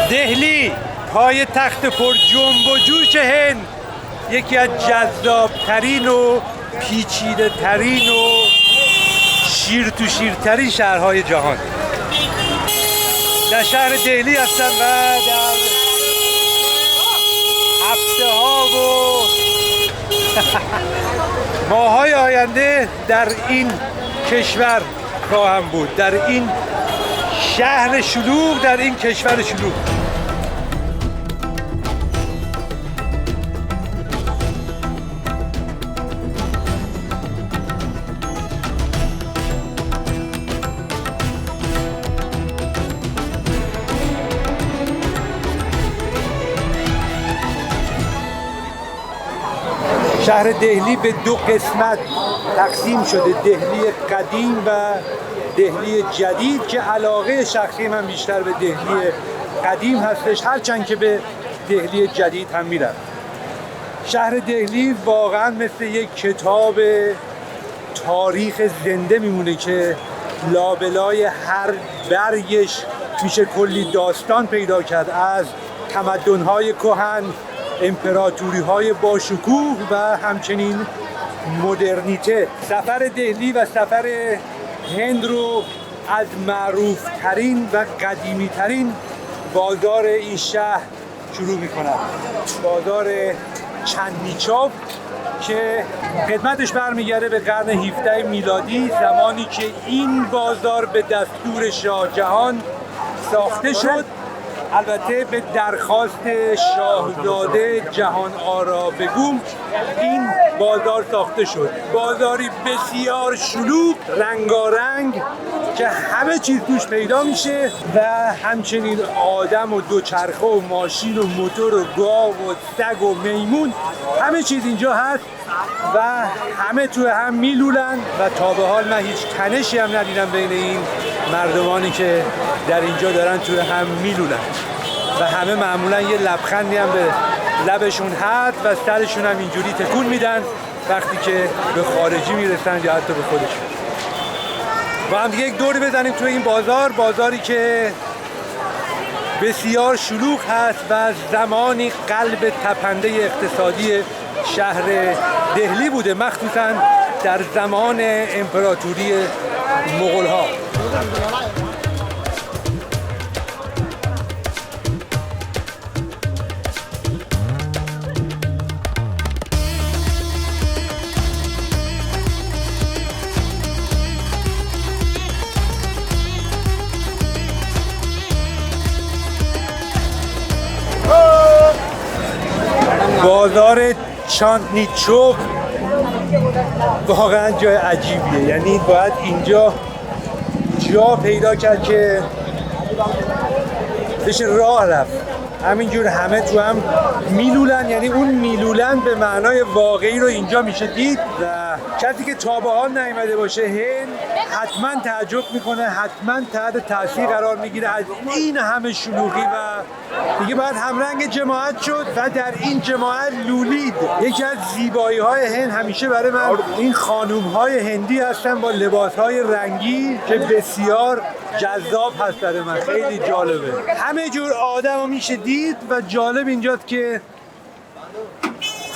دهلی پای تخت پر جنب و جوش هند، یکی از جذابترین و پیچیده ترین و شیر تو شیرترین شهرهای جهان. در شهر دهلی هستم و در هفته ها و ماهای آینده در این کشور خواهم بود، در این شهر شلوغ، در این کشور شلوغ. شهر دهلی به دو قسمت تقسیم شده، دهلی قدیم و دهلی جدید، که علاقه شخصی من بیشتر به دهلی قدیم هستش، هرچند که به دهلی جدید هم میرم. شهر دهلی واقعا مثل یک کتاب تاریخ زنده میمونه که لابلای هر برگش میشه کلی داستان پیدا کرد، از تمدن‌های کهن، امپراتوری‌های باشکوه و همچنین مدرنیته. سفر دهلی و سفر هند رو از معروفترین و قدیمی‌ترین بازار این شهر شروع می‌کنم، بازار چندنی چوک که خدمتش برمیگرده به قرن 17 میلادی، زمانی که این بازار به دستور شاه جهان ساخته شد، البته به درخواست شاهزاده جهان آرا بگوم این بازار ساخته شد. بازاری بسیار شلوغ، رنگارنگ که همه چیز توش پیدا میشه و همچنین آدم و دوچرخه و ماشین و موتور و گاو و سگ و میمون، همه چیز اینجا هست و همه تو هم میلولن و تا به حال من هیچ تنشی هم ندیدم بین این مردمانی که در اینجا دارن تو هم میلولن و همه معمولا یه لبخندی هم به لبشون هست و سرشون هم اینجوری تکون میدن وقتی که به خارجی میرسن یا حتی به خودشون. با هم دیگه یک دوری بزنیم توی این بازار، بازاری که بسیار شلوغ هست و زمانی قلب تپنده اقتصادی شهر دهلی بوده، مخصوصا در زمان امپراتوری مغول‌ها. بازار چاندنی چوک واقعا جای عجیبیه، یعنی باید اینجا جا پیدا کرد که بشه راه رفت. همینجور همه تو هم میلولن، یعنی اون میلولن به معنای واقعی رو اینجا میشه دید و کسی که تا به حال نیامده باشه هند حتما تعجب میکنه، حتما تحت تاثیر قرار میگیره از این همه شلوغی و دیگه باید همرنگ جماعت شد و در این جماعت لولید. یکی از زیبایی های هند همیشه برای من این خانوم های هندی هستن با لباس های رنگی که بسیار جذاب هست. برای من خیلی جالبه، همه جور آدم رو میشه دید و جالب اینجاست که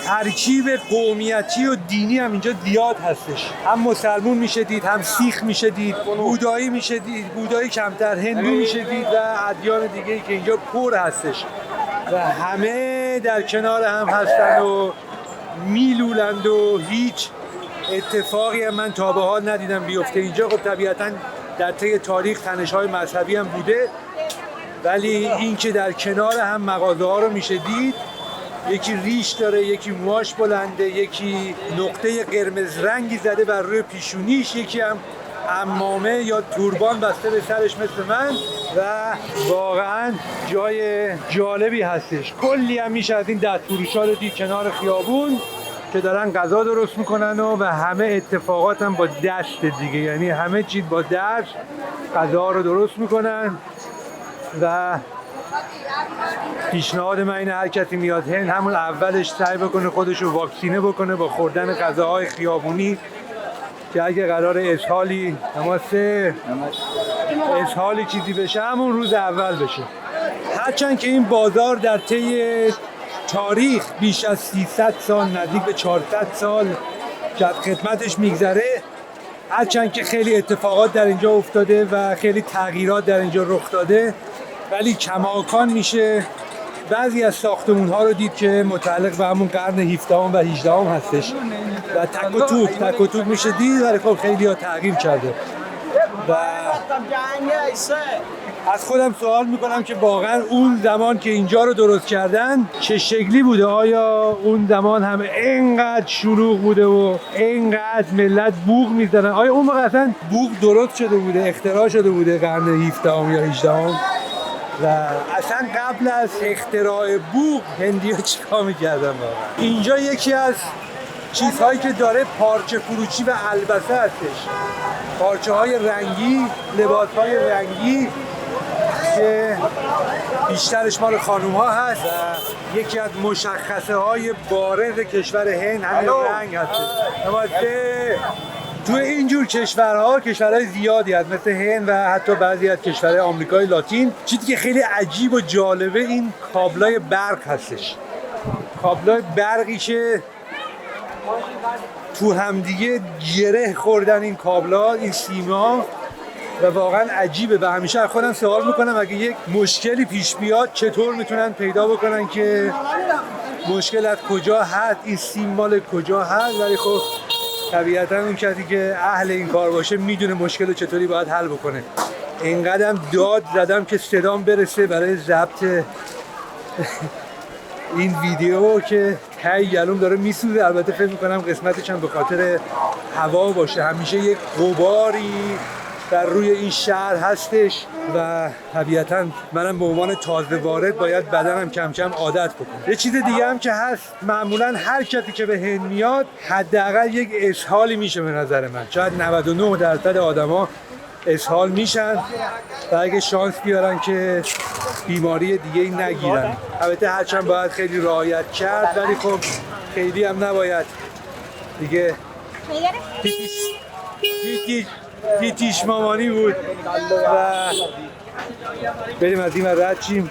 ترکیب قومیتی و دینی هم اینجا زیاد هستش، هم مسلمون میشه دید، هم سیخ میشه دید، بودایی میشه دید، بودایی کمتر، هندو میشه دید و ادیان دیگه‌ای که اینجا پر هستش و همه در کنار هم هستن و میلولند و هیچ اتفاقی هم من تا به حال ندیدم بیفته اینجا. خب طبیعتاً در طی تاریخ تنش‌های مذهبی هم بوده، ولی این که در کنار هم مغازه‌ها رو میشه دید، یکی ریش داره، یکی موهاش بلنده، یکی نقطه قرمز رنگی زده بر روی پیشونیش، یکی هم عمامه یا توربان بسته به سرش مثل من و واقعا جای جالبی هستش. کلی هم میشه از این دستفروشا رو دید کنار خیابون که دارن غذا درست میکنن و همه اتفاقات هم با دست دیگه، یعنی همه چیز با دست غذا رو درست میکنن و پیشنهاد من اینه هر کسی میاد هند همون اولش سعی بکنه خودش رو واکسینه بکنه با خوردن غذاهای خیابونی که اگه قرار اسهالی اسهالی چیزی بشه همون روز اول بشه. هرچند که این بازار در طی تاریخ بیش از 300 سال نزدیک به 400 سال که خدمتش میگذره، هرچند که خیلی اتفاقات در اینجا افتاده و خیلی تغییرات در اینجا رخ داده، ولی کماکان میشه بعضی از ساختمون‌ها رو دید که متعلق به همون قرن 17 و 18 هستش و تک و توک میشه دید، ولی خب خیلی ها تغییر کرده. و از خودم سوال میکنم که واقعا اون زمان که اینجا رو درست کردن چه شکلی بوده؟ آیا اون زمان هم اینقدر شلوغ بوده و اینقدر ملت بوق میزدن؟ آیا اون موقع اصلا بوق درست شده بوده، اختراع شده بوده قرن 17 یا 18 و اصلا قبل از اختراع بوق هندی‌ها چیکار میکردن واقعا؟ اینجا یکی از چیزهایی که داره پارچه فروشی و البسه هستش، پارچه های رنگی، لباس های رنگی که بیشترش مال خانوم ها هست و یکی از مشخصه های بارز کشور هند همین رنگ هستش. تو اینجور کشورهای زیادی هست مثل هند و حتی بعضی از کشورهای آمریکای لاتین. چیزی که خیلی عجیب و جالبه این کابلای برق هستش، کابلای برقی که تو همدیگه گره خوردن این کابلا، این سیما، و واقعا عجیبه. و همیشه از خودم سوال میکنم اگه یک مشکلی پیش بیاد چطور میتونن پیدا بکنن که مشکل از کجا هست، این سیم مال کجا هست. ولی خب طبیعتا اون کسی که اهل این کار باشه میدونه مشکل رو چطوری باید حل بکنه. اینقدرم داد زدم که صدام برسه برای ضبط این ویدیو که تای گلوم داره میسوزه. البته فکر میکنم قسمتش هم به خاطر هوا باشه، همیشه یک غباری در روی این شهر هستش و طبیعتا منم به عنوان تازه وارد باید بدنم کم کم عادت بکنم. یه چیز دیگه هم که هست، معمولا هر کسی که به هند میاد حداقل یک اسهالی میشه به نظر من. شاید 99% آدما اسهال میشن و اگه شانس بیارن که بیماری دیگه ای نگیرن. البته هرچند باید خیلی رعایت کرد، ولی خب خیلی هم نباید دیگه. تیتیش مامانی بود و بریم از این و رد چیم.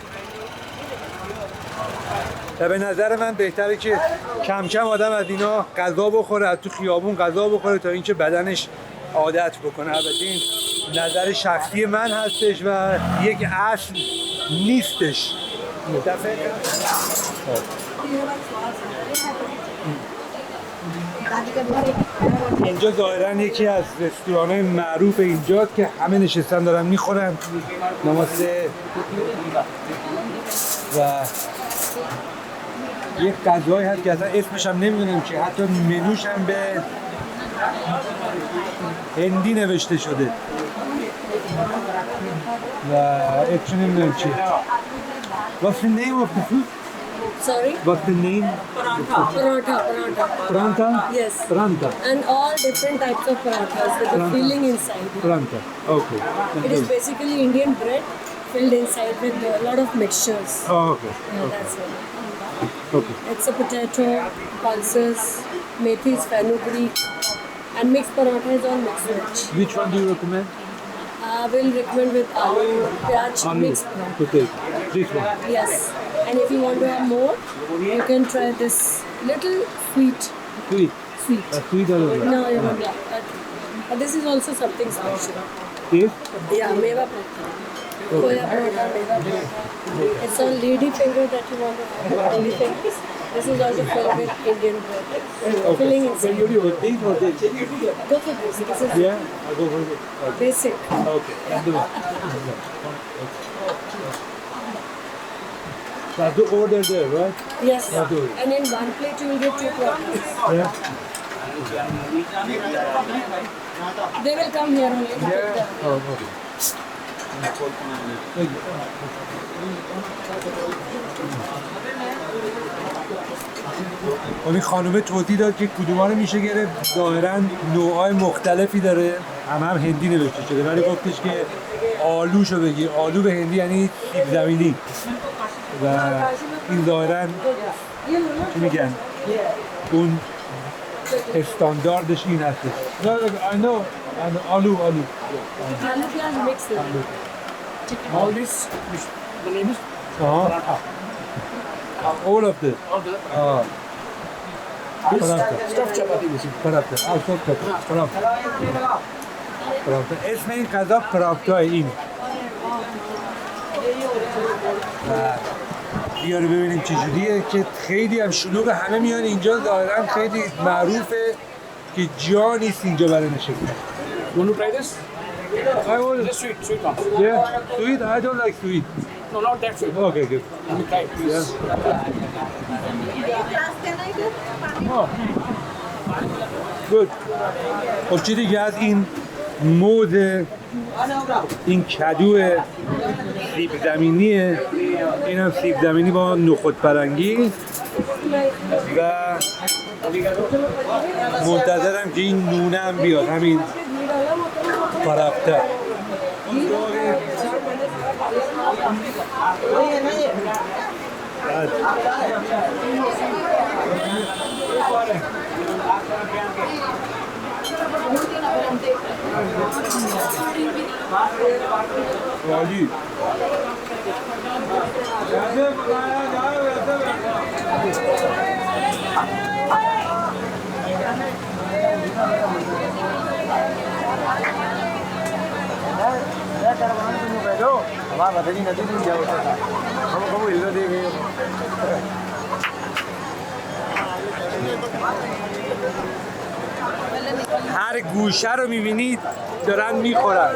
و به نظر من بهتره که کم کم آدم از اینا غذا بخوره، از تو خیابون غذا بخوره تا اینکه بدنش عادت بکنه. البته این نظر شخصی من هستش و یک اصل نیستش. اینجا ظاهراً یکی از رستوران‌های معروف اینجاست که همه نشستن دارن میخورن. نماسته و یک غذایی هست که اصلا اسمش هم نمیدونم که حتی منوش هم به هندی نوشته شده و اسمش نمیدونم چیه. What's the name of the food? Sorry? What's the name? Paratha. Pranta? Yes. Pranta. And all different types of parathas with the filling inside. Pranta. Okay. It is basically Indian bread filled inside with a lot of mixtures. Oh, okay. Yeah, that's it. Okay. It's a potato, pulses, methis, fenugreek, and mixed paratha is all mixed veg. Which one do you recommend? I will recommend with aloo, pyaj, mixed paratha. Potato. This one. Yes. And if you want to have more, you can try this little sweet. Sweet. Sweet or what? No, you won't like that. But this is also something special. Yes? Yeah, meva paratha. Koya paratha, meva paratha. It's on lady finger that you want to have. Lady fingers. This is also filled with Indian bread. Filling inside. This or this? Go for this. This is Yeah, I'll go for it. Okay. basic. Okay. I'll do it. So I have to order there, right? Yes. I'll do it. And in one plate you will get 2 parathas. Yeah. They will come here only. To take them. Oh, okay. Thank you. این خانومه توضیح داد که کدوما رو میشه گرفت. ظاهراً نوعای مختلفی داره، هم هندی نوشته شده، ولی گفتش که آلوشو بگیر. آلو به هندی یعنی سیب زمینی و این ظاهراً چی میگن اون استانداردش این هستش. I know. آلو Aloo pyaj mixed. All this, the name is All of this. Stuffed chapati basically. اسم این غذا پراپتا. این بیاره ببینیم چجوریه که خیلی هم شلوغ، همه میان اینجا، ظاهرا خیلی معروفه که جا نیست اینجا برای نشستن. You want to try this? I will. This sweet one. Yeah, sweet. I don't like sweet. No, not that sweet. Okay, good. Let me try it, please. Good. خب چی دیگه از این مود، این کدو سیب زمینیه. این هم سیب زمینی با نخود فرنگی و منتظرم که این نونه هم بیاد، همین پراپتا. عالی. هر گوشه رو میبینید دارن میخورن،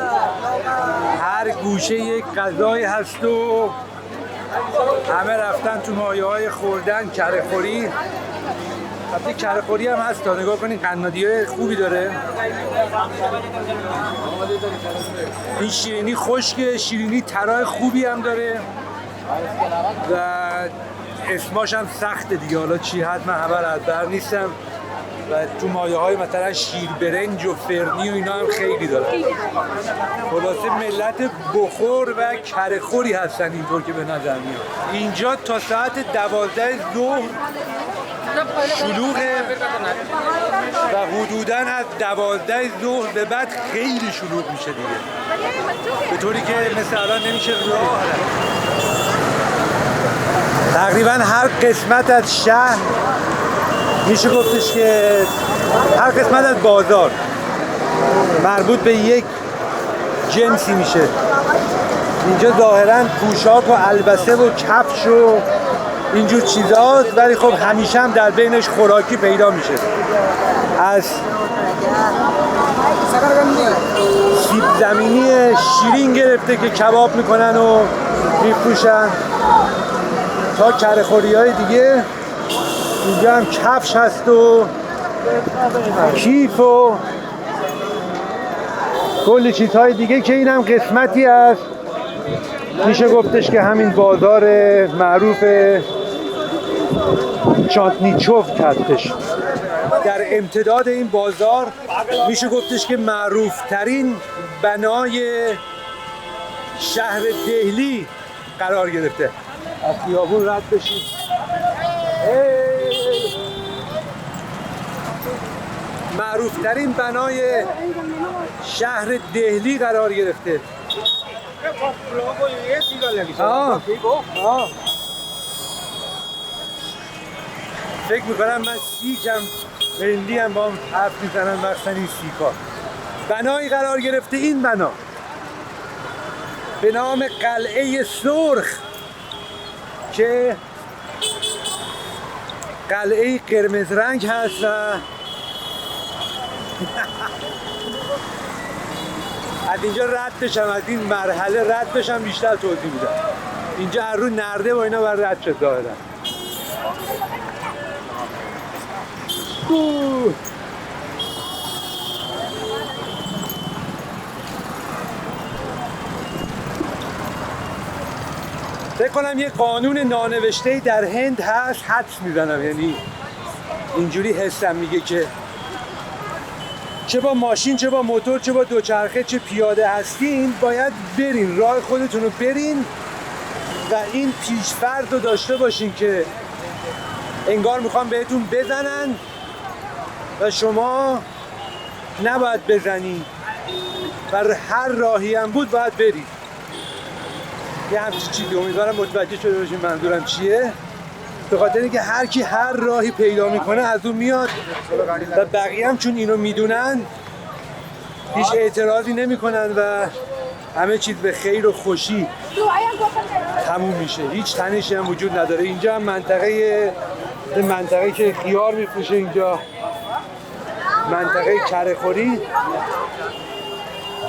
هر گوشه یک غذای هست و همه رفتن تو مایه‌های خوردن، کره خوری. البته کره خوری هم هست، تا نگاه کنید قنادی‌های خوبی داره. این شیرینی خشکه، شیرینی ترای خوبی هم داره و اسماش هم سخته دیگه، حالا چی هست من خبر از بر نیستم. و تو مایه‌های مثلا شیر برنج و فرنی و اینا هم خیلی داره. خلاصه ملت بخور و کره خوری هستن اینطور که به نظر میاد. اینجا تا ساعت 12 ظهر شلوغه و حدوداً از 12 ظهر به بعد خیلی شلوغ میشه دیگه، به طوری که مثل الان نمیشه راه رفت. تقریبا هر قسمت از شهر میشه گفتش که هر قسمت از بازار مربوط به یک جنسی میشه. اینجا ظاهرا پوشاک و البسه و کفش و اینجور چیزاست، ولی خب همیشه هم در بینش خوراکی پیدا میشه. از سیب زمینی شیرین گرفته که کباب میکنن و میفروشن تا کره خوری های دیگه. اینجا هم کفش هست و کیف و کلی چیزهای دیگه که این هم قسمتی است. میشه گفتش که همین بازار معروف چانتنیچوف هستش. در امتداد این بازار میشه گفتش که معروف ترین بنای شهر دهلی قرار گرفته. از خیابون رد بشید. معروف ترین بنای شهر دهلی قرار گرفته. فکر میکنم من سیکم هندی هم با هم حرف میزنن مخصوصا این سیکا. بنایی قرار گرفته این بنا به نام قلعه سرخ که قلعه قرمز رنگ هست و از اینجا رد بشم، از این مرحله رد بشم بیشتر توضیح میدم. اینجا هر رو نرده با اینا بر رد شد ظاهرا. فکر کنم یه قانون نانوشته‌ای در هند هست، حدس میزنم، یعنی اینجوری حسم میگه که چه با ماشین، چه با موتور، چه با دوچرخه، چه پیاده هستین، باید برین، راه خودتون رو برین و این پیش‌فرض رو داشته باشین که انگار میخوان بهتون بزنن و شما نباید بزنی و هر راهی هم بود باید برید. یه همچین چیزی. امیدوارم متوجه شده باشین منظورم چیه. به خاطر اینکه هر کی هر راهی پیدا میکنه از اون میاد و بقیه هم چون اینو میدونن هیچ اعتراضی نمیکنن و همه چیز به خیر و خوشی تموم میشه. هیچ تنشی هم وجود نداره. اینجا هم منطقه که خیار میفروشه، اینجا منطقه کره‌خوری.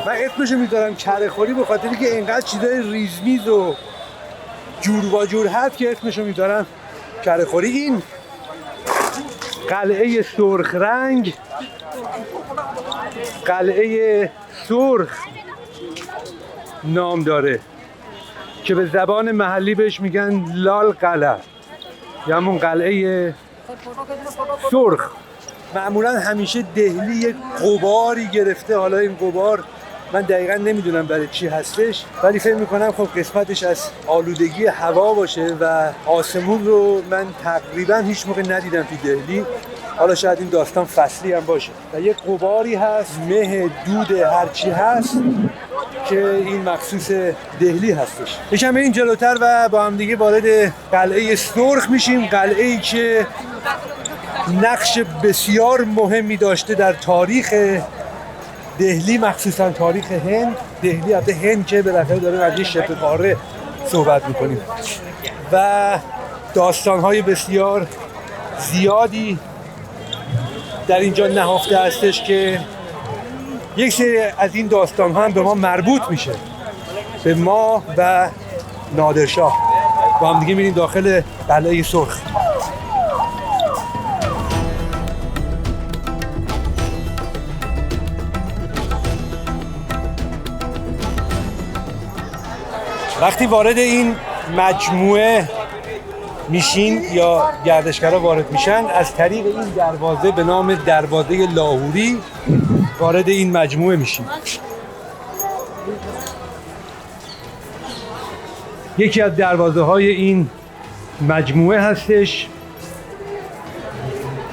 من اسمشو میذارم کره‌خوری به خاطر که اینقدر چیزای ریزمیز و جور و جور هست که اسمشو میذارم کره‌خوری. این قلعه سرخ رنگ، قلعه سرخ نام داره که به زبان محلی بهش میگن لال قلعه یا همون قلعه سرخ. معمولا همیشه دهلی یک غباری گرفته. حالا این غبار من دقیقا نمیدونم برای چی هستش، ولی فکر میکنم خب قسمتش از آلودگی هوا باشه و آسمون رو من تقریبا هیچ موقع ندیدم تو دهلی. حالا شاید این داستان فصلی هم باشه و یک غباری هست، مه، دود، هرچی هست که این مخصوص دهلی هستش. یکم این جلوتر و با هم دیگه وارد قلعه سرخ میشیم. قلعه‌ای که نقش بسیار مهمی داشته در تاریخ دهلی، مخصوصا تاریخ هند. دهلی البته هند که بالاخره داریم از یه شبه قاره صحبت میکنیم و داستان‌های بسیار زیادی در اینجا نهفته هستش که یک سری از این داستان‌ها هم به ما مربوط میشه، به ما و نادرشاه. با هم دیگه میریم داخل قلعه سرخ. وقتی وارد این مجموعه میشین یا گردشگرها وارد میشن، از طریق این دروازه به نام دروازه لاهوری وارد این مجموعه میشین. یکی از دروازه های این مجموعه هستش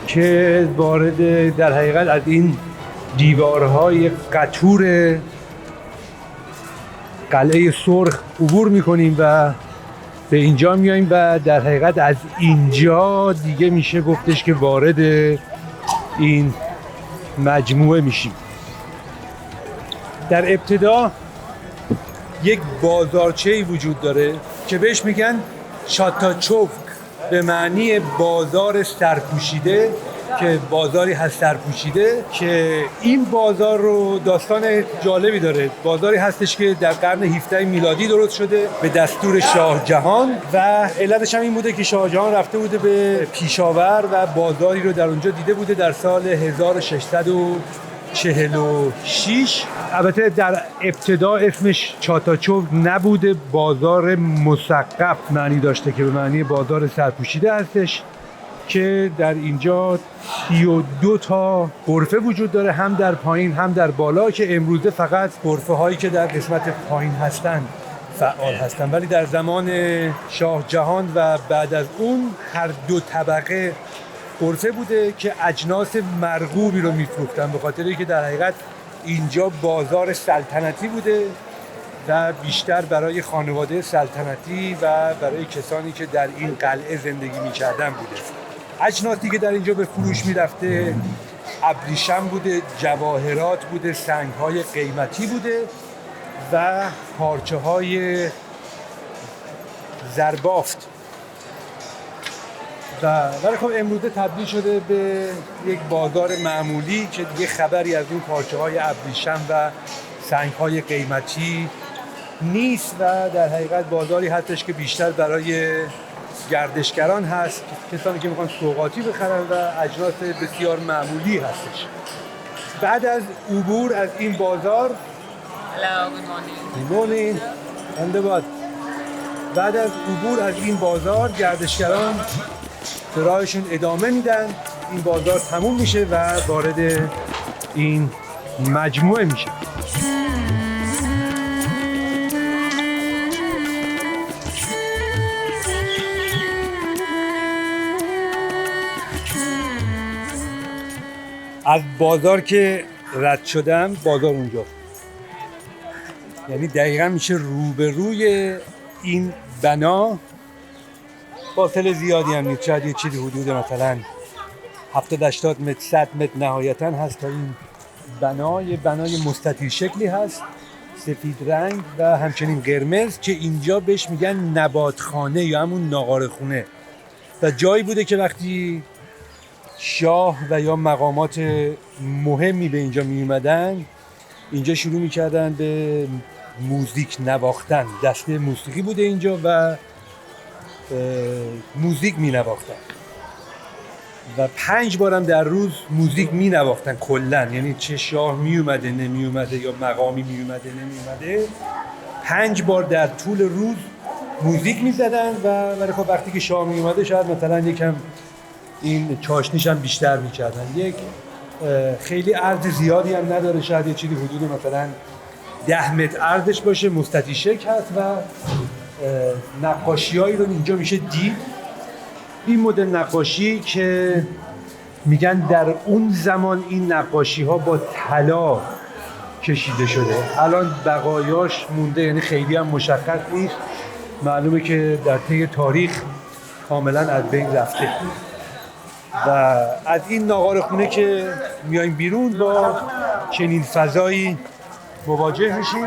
که وارد در حقیقت از این دیوارهای قطور قلعه سرخ عبور میکنیم و به اینجا میاییم و در حقیقت از اینجا دیگه میشه گفتش که وارد این مجموعه میشیم. در ابتدا یک بازارچه‌ای وجود داره که بهش میگن چاتا چوک، به معنی بازار سرپوشیده، که بازاری هست سرپوشیده. که این بازار رو داستان جالبی داره. بازاری هستش که در قرن 17 میلادی درست شده به دستور شاه جهان و علتش هم این بوده که شاه جهان رفته بوده به پیشاور و بازاری رو در اونجا دیده بوده در سال 1646. البته در ابتدا اسمش چاتاچوک نبوده، بازار مسقف معنی داشته که به معنی بازار سرپوشیده هستش، که در اینجا 32 تا غرفه وجود داره، هم در پایین هم در بالا، که امروزه فقط غرفه هایی که در قسمت پایین هستن فعال هستن، ولی در زمان شاه جهان و بعد از اون هر دو طبقه غرفه بوده که اجناس مرغوبی رو میفروختن، به خاطر اینکه در حقیقت اینجا بازار سلطنتی بوده و بیشتر برای خانواده سلطنتی و برای کسانی که در این قلعه زندگی می‌کردن بوده. اجناسی که در اینجا به فروش میرفته ابریشم بوده، جواهرات بوده، سنگ‌های قیمتی بوده و پارچه‌های زربافت. ولی خب امروزه تبدیل شده به یک بازار معمولی که دیگه خبری از اون پارچه‌های ابریشم و سنگ‌های قیمتی نیست و در حقیقت بازاری هستش که بیشتر برای گردشگران هست، کسانی که میخوان سوغاتی بخرن و اجناس بسیار معمولی هستش. بعد از عبور از این بازار بعد از عبور از این بازار گردشگران به راهشون ادامه میدن. این بازار تموم میشه و وارد این مجموعه میشه. از بازار که رد شدم، بازار اونجا، یعنی دقیقا میشه روبروی این بنا فاصله زیادی هم نیست، شاید یه چیزی حدود مثلا 70-80 متر 100 متر نهایتا هست تا این بنا. یه بنای مستطیل شکلی هست، سفید رنگ و همچنین قرمز، که اینجا بهش میگن نباتخانه یا همون ناقارخونه و جایی بوده که وقتی شاه و یا مقامات مهمی به اینجا می اومدن اینجا شروع میکردن به موزیک نواختن. دسته موسیقی بوده اینجا و موزیک می نواختن و 5 بارم در روز موزیک می نواختن کلن، یعنی چه شاه می اومده نمی اومده یا مقامی می اومده نمی اومده 5 بار در طول روز موزیک می زدن و ولی خب وقتی که شاه می اومده شاید مثلا یکم این چاشنیش هم بیشتر می کردن. یک خیلی عرض زیادی هم نداره، شاید یه چیزی حدود مثلا 10 متر عرضش باشه، مستطیل شکل هست و نقاشی هایی رو اینجا میشه دید. این مدل نقاشی که میگن در اون زمان این نقاشی ها با طلا کشیده شده، الان بقایاش مونده، یعنی خیلی هم مشخص نیست، معلومه که در طی تاریخ کاملا از بین رفته. و از این ناقارخونه که میایم بیرون با چنین فضایی مواجه میشیم،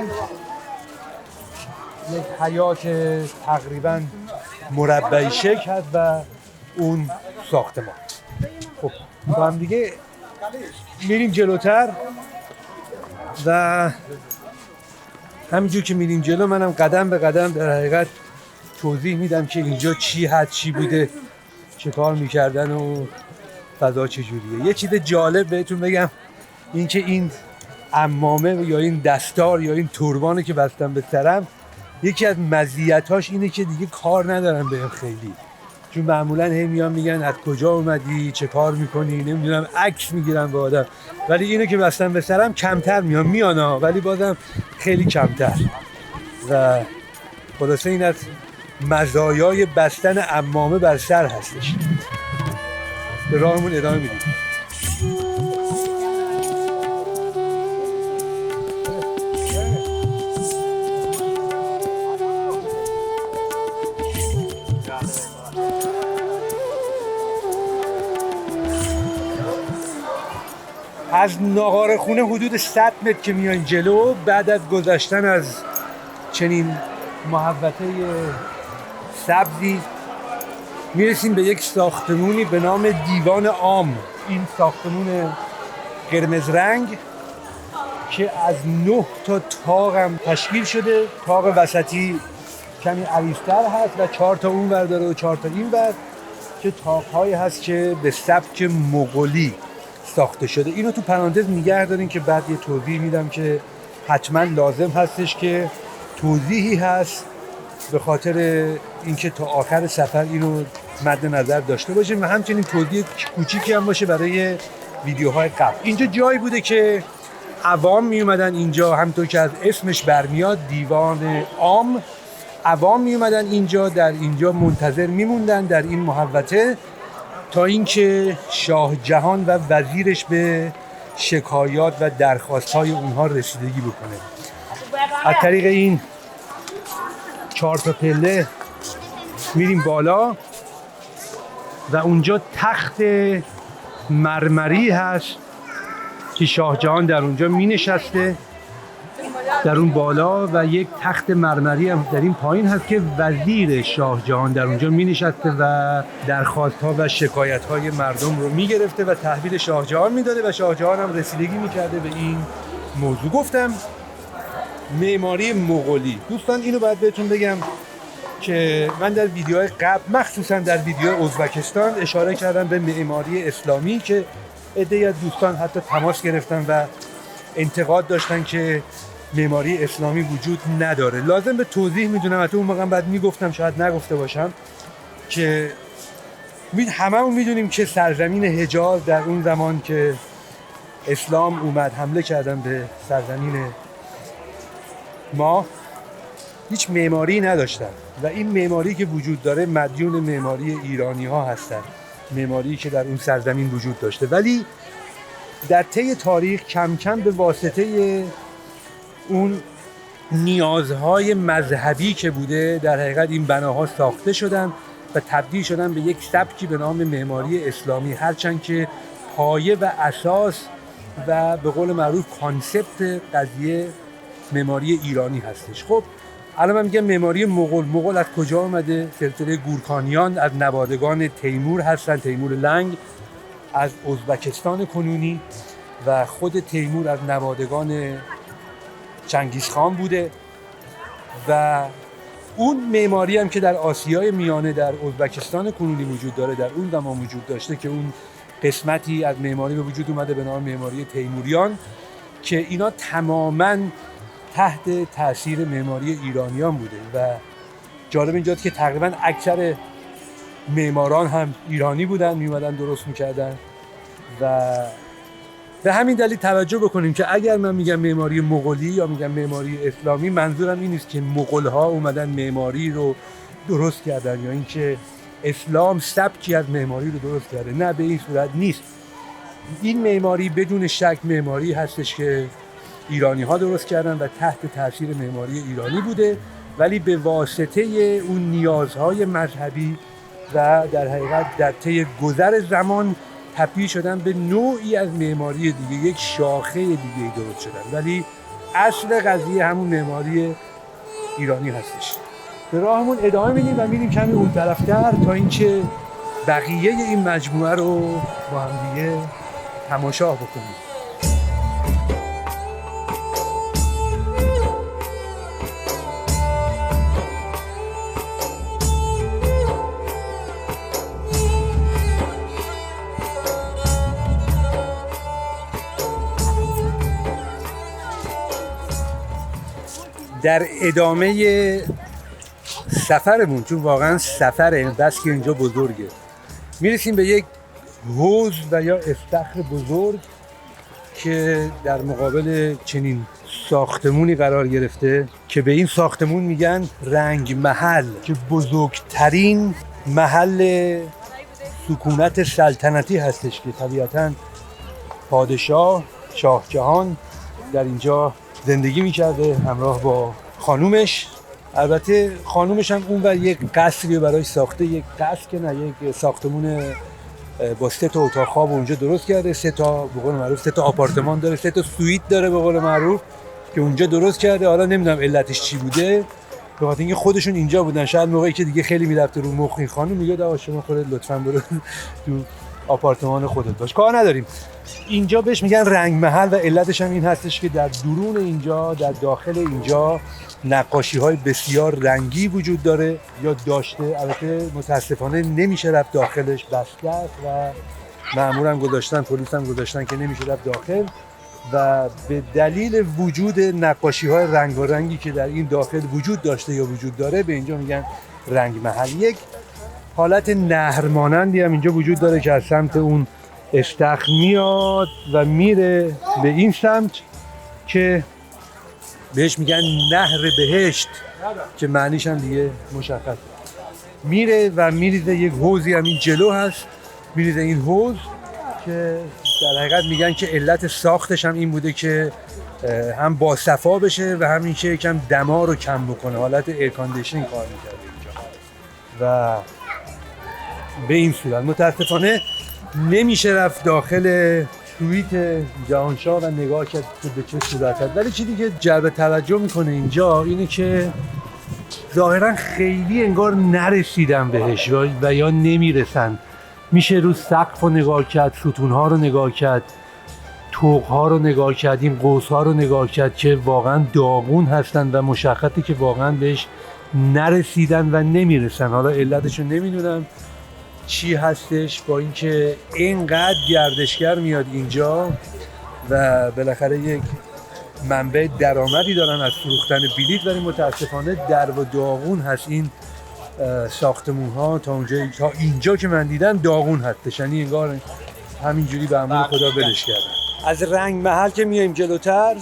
یک حیاط تقریبا مربعی شکل هست و اون ساختمان. خب با هم دیگه میریم جلوتر و همینجور که میریم جلو منم قدم به قدم در حقیقت توضیح میدم که اینجا چی هست، چی بوده، چه کار میکردن و فضا چجوریه. یه چیز جالب بهتون بگم، این که این عمامه یا این دستار یا این توربانه که بستم به سرم، یکی از مزیتاش اینه که دیگه کار ندارن بهم خیلی، چون معمولا هی میان میگن از کجا اومدی، چه کار میکنی، نمیدونم عکس میگیرن با آدم، ولی اینو که بستم به سرم کمتر میان ولی بازم خیلی کمتر. و خلاصه این از مزایای بستن عمامه بر سر هستش. به راهمون ادامه میدیم. از ناقارخونه حدود 100 متر که میایم جلو، بعد از گذشتن از چنین محوطه سبزی میرسیم به یک ساختمونی به نام دیوان عام. این ساختمون قرمز رنگ که از 9 تا طاق هم تشکیل شده، طاق وسطی کمی عریض‌تر هست و 4 تا اون ور داره و 4 تا این ور، که طاق‌هایی هست که به سبک مغولی ساخته شده. اینو تو پرانتز نگه دارین که بعد یه توضیح میدم که حتما لازم هستش که توضیحی هست، به خاطر اینکه تا آخر سفر اینو مد نظر داشته باشیم و همچنین توضیح کوچیکی هم باشه برای ویدیوهای قبل. اینجا جایی بوده که عوام می اومدن اینجا، همونطور که از اسمش برمیاد دیوان عام، عوام می اومدن اینجا، در اینجا منتظر میموندن در این محوطه تا اینکه شاه جهان و وزیرش به شکایات و درخواست‌های اونها رسیدگی بکنه. از طریق این 4 تا پله میریم بالا و اونجا تخت مرمری هست که شاه جهان در اونجا می نشسته در اون بالا، و یک تخت مرمری هم در این پایین هست که وزیر شاه جهان در اونجا می نشسته و درخواست ها و شکایت های مردم رو می گرفته و تحویل شاه جهان می داده و شاه جهان هم رسیدگی می کرده به این موضوع. گفتم معماری مغولی. دوستان اینو باید بهتون بگم که من در ویدیوهای قبل، مخصوصا در ویدیو ازبکستان، اشاره کردم به معماری اسلامی که عده‌ای از دوستان حتی تماس گرفتن و انتقاد داشتن که معماری اسلامی وجود نداره. لازم به توضیح میدونم، حتی اون موقع بعد میگفتم شاید نگفته باشم، که هممون میدونیم که سرزمین حجاز در اون زمان که اسلام اومد حمله کردن به سرزمین ما، هیچ معماری نداشتن و این معماری که وجود داره مدیون معماری ایرانی ها هستن، معماری که در اون سرزمین وجود داشته. ولی در طی تاریخ کم کم به واسطه اون نیازهای مذهبی که بوده در حقیقت این بناها ساخته شدن و تبدیل شدن به یک سبکی به نام معماری اسلامی، هرچند که پایه و اساس و به قول معروف کانسپت قضیه معماری ایرانی هستش. خب الان من میگم معماری مغول از کجا آمده؟ سلسله گورکانیان از نوادگان تیمور هستن، تیمور لنگ از ازبکستان کنونی و خود تیمور از نوادگان چنگیزخان بوده و اون معماری هم که در آسیای میانه در ازبکستان کنونی وجود داره در اون زمان وجود داشته که اون قسمتی از معماری به وجود اومده به نام معماری تیموریان که اینا تماماً تحت تاثیر معماری ایرانیان بوده و جالب اینجاست که تقریباً اکثر معماران هم ایرانی بودن، میومدن درست میکردن و به همین دلیل توجه بکنیم که اگر من میگم معماری مغولی یا میگم معماری اسلامی، منظورم این نیست که مغول‌ها اومدن معماری رو درست کردن یا اینکه اسلام سبکی از معماری رو درست کرده، نه به این صورت نیست. این معماری بدون شک معماری هستش که ایرانی‌ها درست کردن و تحت تاثیر معماری ایرانی بوده، ولی به واسطه اون نیازهای مذهبی و در حقیقت در طی گذر زمان تبدیل شدن به نوعی از معماری دیگه، یک شاخه دیگه درست شدن، ولی اصل قضیه همون معماری ایرانی هستش. به راهمون ادامه میدیم و میریم کمی اون طرفتر تا اینکه بقیه این مجموعه رو با هم دیگه تماشا بکنیم. در ادامه سفرمون، چون واقعا سفره بس که اینجا بزرگه، میرسیم به یک حوض و یا استخر بزرگ که در مقابل چنین ساختمونی قرار گرفته که به این ساختمون میگن رنگ محل، که بزرگترین محل سکونت سلطنتی هستش که طبیعتاً پادشاه شاه جهان در اینجا زندگی میکرده همراه با خانومش. البته خانومش هم اون و یک قصری برای ساخته، یک قصر که نه، یک ساختمون با 3 تا اتاق خواب اونجا درست کرده، 3 تا به قول معروف 3 تا آپارتمان داره، 3 تا سویت داره به قول معروف که اونجا درست کرده. حالا نمیدونم علتش چی بوده، به خاطر اینکه خودشون اینجا بودن، شاید موقعی که دیگه خیلی میرفته رو مخ این خانم میگه آقا شما خودت لطفاً برو تو آپارتمان خودت باش، کار نداریم. اینجا بهش میگن رنگ محل و علتش هم این هستش که در درون اینجا، در داخل اینجا نقاشی‌های بسیار رنگی وجود داره یا داشته. البته متاسفانه نمیشه رفت داخلش، بسته است و مأمورم گذاشتن، پلیس هم گذاشتن که نمیشه رفت داخل و به دلیل وجود نقاشی‌های رنگارنگی که در این داخل وجود داشته یا وجود داره به اینجا میگن رنگ محل. یک حالت نهر مانندی هم اینجا وجود داره که از سمت اون استخر میاد و میره به این سمت که بهش میگن نهر بهشت، که معنیش هم دیگه مشخصه. میره و میریزه یک حوضی هم این جلو هست، میریزه این حوض که در حقیقت میگن که علت ساختش هم این بوده که هم با صفا بشه و همین که یکم دما رو کم بکنه، حالت ایرکاندیشنینگ کار میکرده اینجا و به این صورت. متاسفانه نمیشه رفت داخل سویت جهانشاه و نگاه کرد که به چه صورت هست، ولی چیزی که جلب توجه میکنه اینجا اینه که ظاهرا خیلی انگار نرسیدن بهش و یا نمیرسن. میشه رو سقف رو نگاه کرد، ستونها رو نگاه کرد، طوقها رو نگاه کرد، این قوسها رو نگاه کرد که واقعا داغون هستن و مشخصه که واقعا بهش نرسیدن و نمیرسن. حالا علتش رو نمیدونم چی هستش، با اینکه اینقدر گردشگر میاد اینجا و بالاخره یک منبع درآمدی دارن از فروختن بلیط، ولی متاسفانه در و داغون هست این ساختمون ها. تا اینجا که من دیدم داغون هستش، یعنی انگار همینجوری به امر خدا ولش کردن. از رنگ محل که میایم جلوتر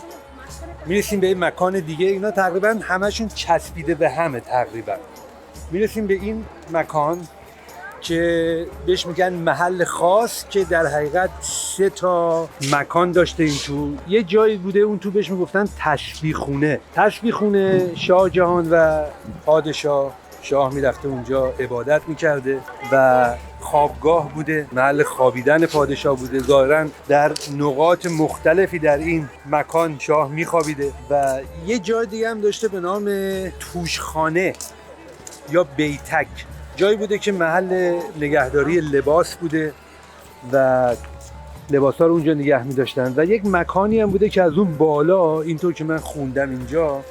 میرسیم به این مکان دیگه، اینا تقریبا همشون چسبیده به همه. تقریبا میرسیم به این مکان که بهش میگن محل خاص، که در حقیقت 3 تا مکان داشته این تو. یه جایی بوده اون تو بهش میگفتن تسبیح خونه. تسبیح خونه شاه جهان و پادشاه، شاه میرفته اونجا عبادت میکرده و خوابگاه بوده، محل خوابیدن پادشاه بوده. ظاهراً در نقاط مختلفی در این مکان شاه میخوابیده. و یه جای دیگه هم داشته به نام توشخانه یا بیتک، جایی بوده که محل نگهداری لباس بوده و لباسا رو اونجا نگه می‌داشتن. و یک مکانی هم بوده که از اون بالا، اینطور که من خوندم اینجا،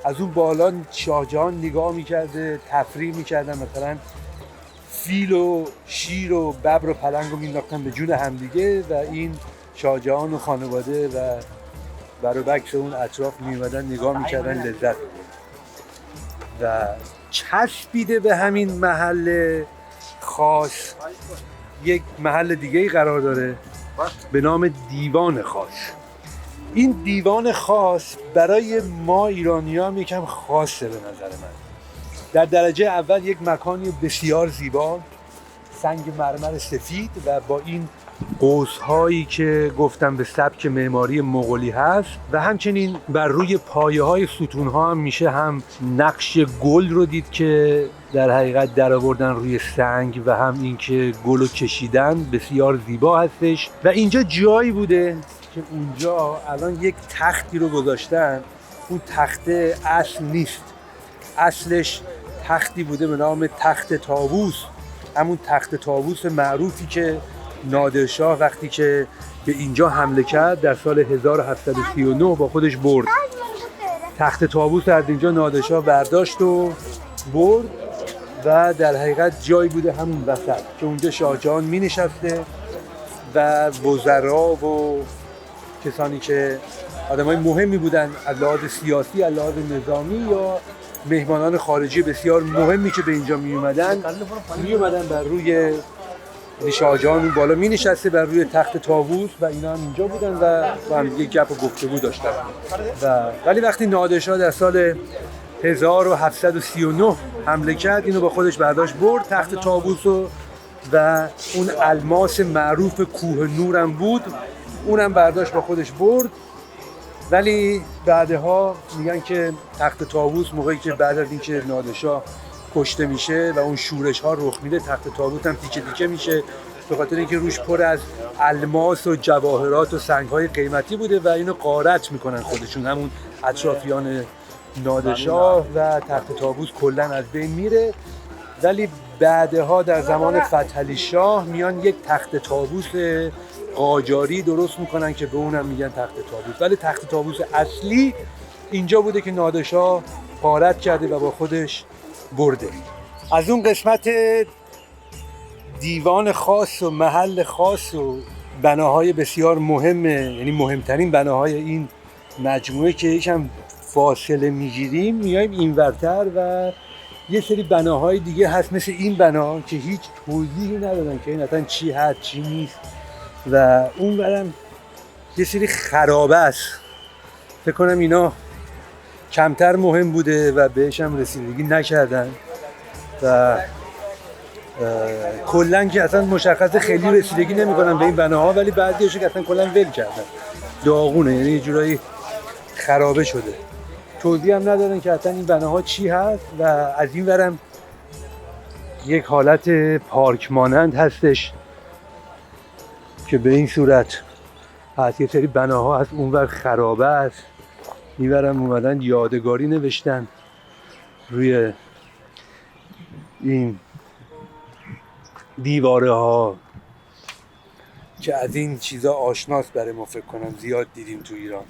از اون بالا شاه جهان نگاه می‌کرده، تفریح می‌کردن، مثلا فیل و شیر و ببر و پلنگ رو می‌انداختن به جون همدیگه و این شاه جهان و خانواده و برابکس اون اطراف می‌اومدن نگاه می‌کردن، لذت. و چسبیده به همین محل خاص یک محل دیگه‌ای قرار داره به نام دیوان خاص. این دیوان خاص برای ما ایرانی‌ها هم یکم خاصه به نظر من. در درجه اول یک مکانی بسیار زیبا، سنگ مرمر سفید و با این قوس‌هایی که گفتم به سبک معماری مغولی هست و همچنین بر روی پایه‌های ستون‌ها هم میشه هم نقش گل رو دید که در حقیقت درآوردن روی سنگ و هم اینکه گل رو کشیدن، بسیار زیبا هستش. و اینجا جایی بوده که اونجا الان یک تختی رو گذاشتن. اون تخته اصل نیست، اصلش تختی بوده به نام تخت طاووس، همون تخت طاووس معروفی که نادرشاه وقتی که به اینجا حمله کرد در سال 1739 با خودش برد. تخت طاووس از اینجا نادرشاه برداشت و برد و در حقیقت جایی بوده همون وسط که اونجا شاه جهان می نشسته و وزرا و کسانی که آدمای مهمی بودن از لحاظ سیاسی، از لحاظ نظامی یا مهمانان خارجی بسیار مهمی که به اینجا می اومدن بر روی شاه جهان اون بالا می نشسته بر روی تخت طاووس و اینا هم اینجا بودن و با هم دیگه گپ و گفتگو داشتن. ولی وقتی نادرشاه در سال 1739 حمله کرد، اینو با خودش برداشت برد تخت طاووس و اون الماس معروف کوه نورم بود، اونم برداشت با خودش برد. ولی بعدها میگن که تخت طاووس موقعی که بعد از اینکه نادرشاه کشته میشه و اون شورش ها رخ میده، تخت طاووس هم تیکه تیکه میشه به خاطر اینکه روش پر از الماس و جواهرات و سنگ های قیمتی بوده و اینو غارت میکنن خودشون، همون اطرافیان نادرشاه، و تخت طاووس کلا از بین میره. ولی بعدها در زمان فتحعلی شاه میان یک تخت طاووس قاجاری درست میکنن که به اونم میگن تخت طاووس. ولی تخت طاووس اصلی اینجا بوده که نادرشاه غارت کرده و با خودش برده. از اون قسمت دیوان خاص و محل خاص و بناهای بسیار مهمه، یعنی مهمترین بناهای این مجموعه که یکم فاصله میگیریم، میایم اینورتر و یه سری بناهای دیگه هست مثل این بنا که هیچ توضیحی ندادن که این اصلا چی هست چی نیست. و اون برم یه سری خرابه است، فکر کنم اینا کمتر مهم بوده و بهش هم رسیدگی نکردن و کلا که اصلا مشخص خیلی رسیدگی نمی‌کنن به این بناها، ولی بعضی‌هاش که اصلا کلا ول کردن، داغونه، یعنی یه جورایی خرابه شده. توضیح هم ندادن که اصلا این بناها چی هست. و از این ورم یک حالت پارک مانند هستش که به این صورت هست، یه سری بناها هست، اونور خرابه است، اینورم اومدن یادگاری نوشتن روی این دیواره ها که از این چیزا آشناست برای ما، فکر کنم زیاد دیدیم تو ایران.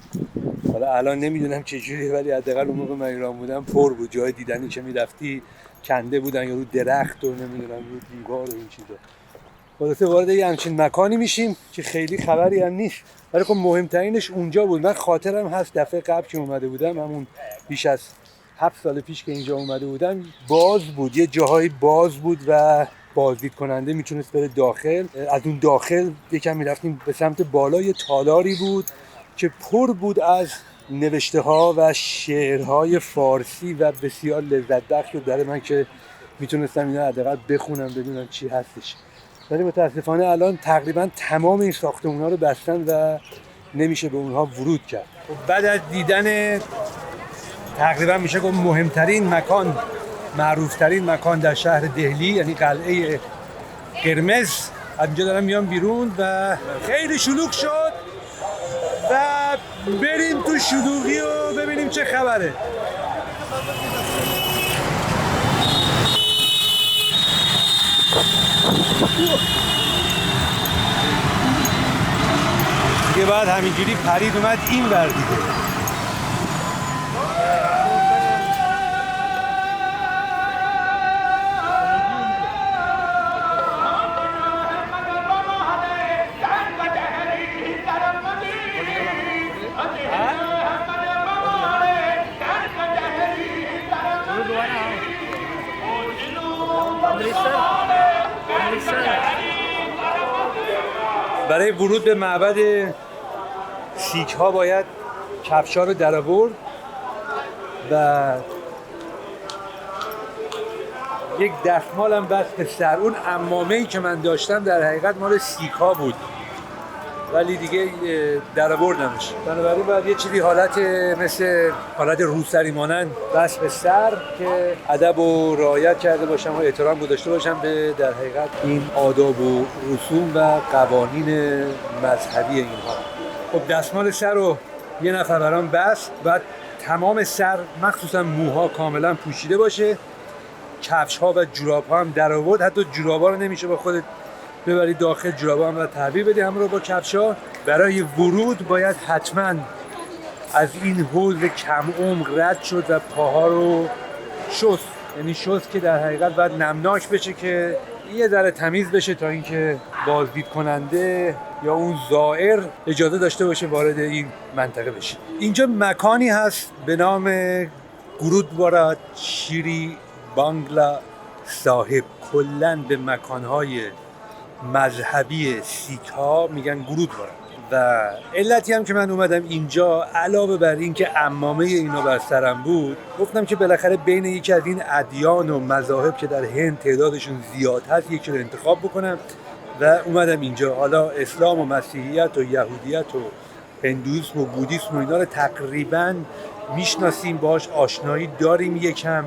حالا الان نمیدونم چجوریه، ولی حداقل اون موقع من ایران بودم پر بود، جای دیدنی که میرفتی کنده بودن یا رو درخت و نمیدونم رو دیوار و این چیزا. خلاصه وارد یه همچین مکانی میشیم که خیلی خبری هم نیست، ولی خب مهمترینش اونجا بود. من خاطرم هست دفعه قبل که اومده بودم، همون بیش از 7 سال پیش که اینجا اومده بودم، باز بود، یه جاهایی باز بود و بازدید کننده میتونست بره داخل. از اون داخل یکم میرفتیم به سمت بالا، یه تالاری بود که پر بود از نوشته ها و شعرهای فارسی و بسیار لذت بخش بود. برای من که میتونستم اینا حداقل بخونم بدونم چی هستش. ولی متاسفانه الان تقریبا تمام این ساختمان‌ها رو بستن و نمیشه به اونها ورود کرد. بعد از دیدن تقریبا میشه گفت مهمترین مکان، معروفترین مکان در شهر دهلی، یعنی قلعه قرمز، از اینجا دارم میام بیرون و خیلی شلوغ شد و بریم تو شلوغی و ببینیم چه خبره. دیگه بعد همینجوری پرید اومد این ور دیگه. برای ورود به معبد سیک ها باید کفشا رو در آورد و یک دستمال هم بست به سر. اون عمامه‌ای که من داشتم در حقیقت مال سیک ها بود ولی دیگه در آوردمش. بنابراین باید یه چیزی حالت مثل حالت روسری مانند بست به سر که ادب و رعایت کرده باشم و احترام گذاشته باشم به در حقیقت این آداب و رسوم و قوانین مذهبی اینها. خب دستمال سر رو یه نفر برام بست، بعد تمام سر مخصوصا موها کاملا پوشیده باشه، کفش ها و جوراب ها هم در آورد. حتی جوراب ها رو نمیشه با خودت ببری داخل، جوراب هم رو تحویل بدی همراه با کفش ها. برای ورود باید حتما از این حوض کم عمق رد شد و پاها رو شست، یعنی شست که در حقیقت باید نمناک بشه که یه ذره تمیز بشه تا اینکه بازدید کننده یا اون زائر اجازه داشته باشه وارد این منطقه بشه. اینجا مکانی هست به نام گرودوارا شری بانگلا صاحب. کلاً به مکانهای مذهبی سیک ها میگن گرودوارا و علتی هم که من اومدم اینجا علاوه بر این که عمامه اینا بر سرم بود، گفتم که بالاخره بین یکی از این ادیان و مذاهب که در هند تعدادشون زیاد هست یکی رو انتخاب بکنم و اومدم اینجا. حالا اسلام و مسیحیت و یهودیت و هندویسم و بودیسم و اینا رو تقریبا میشناسیم، باهاش آشنایی داریم یکم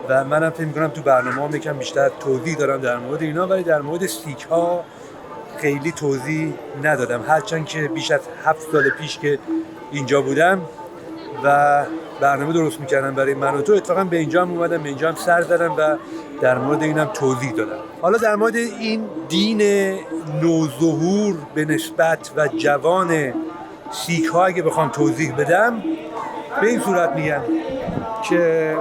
و منم فکر می‌کنم تو برنامه‌ام یکم بیشتر توضیح دارم در مورد اینا، ولی در مورد سیک ها خیلی توضیح ندادم، هرچند که بیش از 7 سال پیش که اینجا بودم و برنامه درست می‌کردم برای من و تو، اتفاقا به اینجا هم اومدم، به اینجا هم سر زدم و در مورد اینم توضیح دادم. حالا در مورد این دین نوظهور به نسبت و جوان سیک ها اگه بخوام توضیح بدم به این صورت میگم که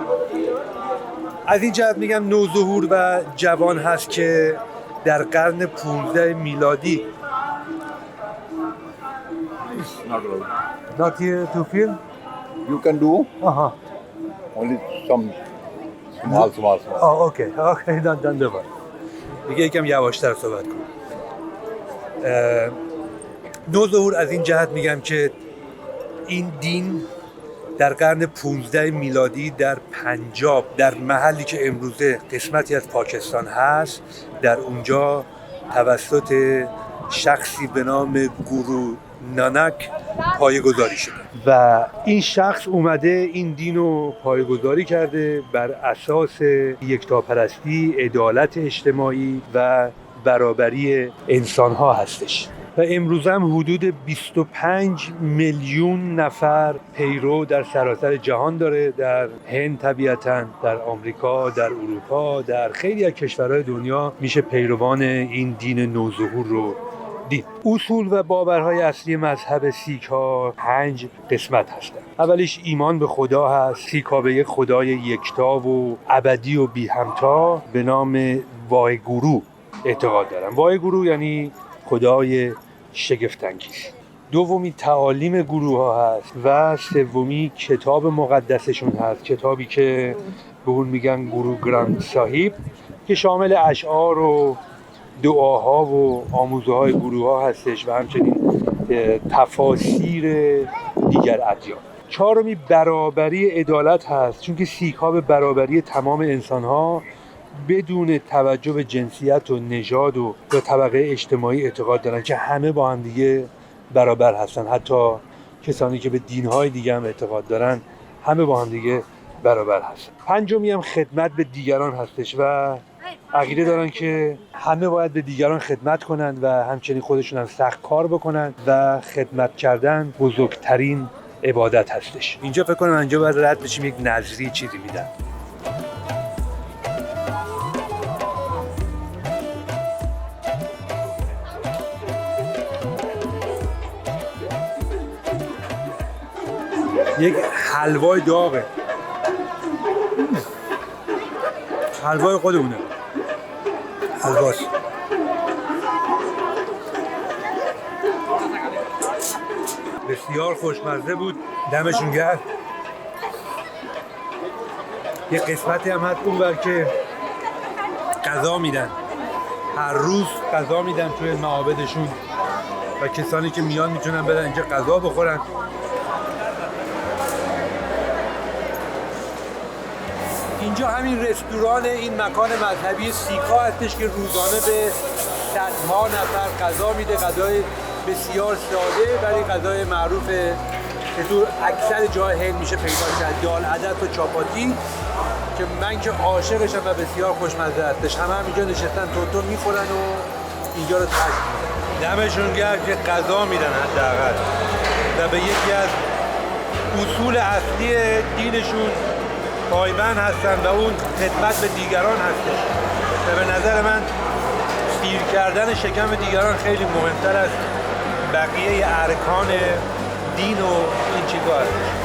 از این جهت میگم نوظهور و جوان هست که در قرن 15 میلادی Not here to film? You can do only some small. Oh, okay. دان دیگه یکم یواشتر صحبت کن. نوظهور از این جهت میگم که این دین در قرن 15 میلادی در پنجاب، در محلی که امروزه قسمتی از پاکستان هست، در اونجا توسط شخصی به نام گورو نانک پایه‌گذاری شده و این شخص اومده این دین رو پایه‌گذاری کرده بر اساس یکتاپرستی، عدالت اجتماعی و برابری انسان‌ها هستش و امروز هم حدود 25 میلیون نفر پیرو در سراسر جهان داره، در هند طبیعتاً، در آمریکا، در اروپا، در خیلی از کشورهای دنیا میشه پیروان این دین نوظهور رو دید. اصول و باورهای اصلی مذهب سیک ها 5 قسمت هستند. اولیش ایمان به خدا هست. سیک ها به یک خدای یکتا و ابدی و بی همتا به نام واهگورو اعتقاد دارن. واهگورو یعنی خدای شگفت‌انگیز. دومی تعالیم گروه ها هست و سومی کتاب مقدسشون هست، کتابی که به اون میگن گورو گرانت صاحب که شامل اشعار و دعاها و آموزه های گروه ها هستش و همچنین تفاسیر دیگر ادیان. چهارمی برابری عدالت هست، چون که سیک ها به برابری تمام انسان ها بدون توجه به جنسیت و نژاد و یا طبقه اجتماعی اعتقاد دارن که همه با هم دیگه برابر هستن. حتی کسانی که به دین‌های دیگه هم اعتقاد دارن همه با هم دیگه برابر هستن. پنجمی هم خدمت به دیگران هستش و عقیده دارن که همه باید به دیگران خدمت کنند و همچنین خودشون هم سخت کار بکنن و خدمت کردن بزرگترین عبادت هستش. اینجا فکر کنم اینجا باید رد بشیم، یک نظری چیزی میدن. یک حلوای داغه، حلوای خودمونه، حلواست. بسیار خوشمزه بود، دمشون گرم. یه قسمتی هم هست اونور که غذا میدن، هر روز غذا میدن توی معابدشون و کسانی که میان میتونن برن اینجا غذا بخورن. اینجا همین رستوران این مکان مذهبی سیکا هستش که روزانه به صدها نفر غذا میده. غذای بسیار ساده ولی غذای معروفه که تو اکثر جای هند میشه پیدا کرد. دال عدس و چاپاتی که من که عاشقشم و بسیار خوشمزه هستش. همه اینجا نشستن توتو میخورن و اینجا رو تشت میدن. دمشون گرم که غذا میدن حداقل و به یکی از اصول اصلی دینشون پایبند هستن و اون خدمت به دیگران هستش. و به نظر من سیر کردن شکم دیگران خیلی مهمتر از بقیه ارکان دین و این چیزا هستش.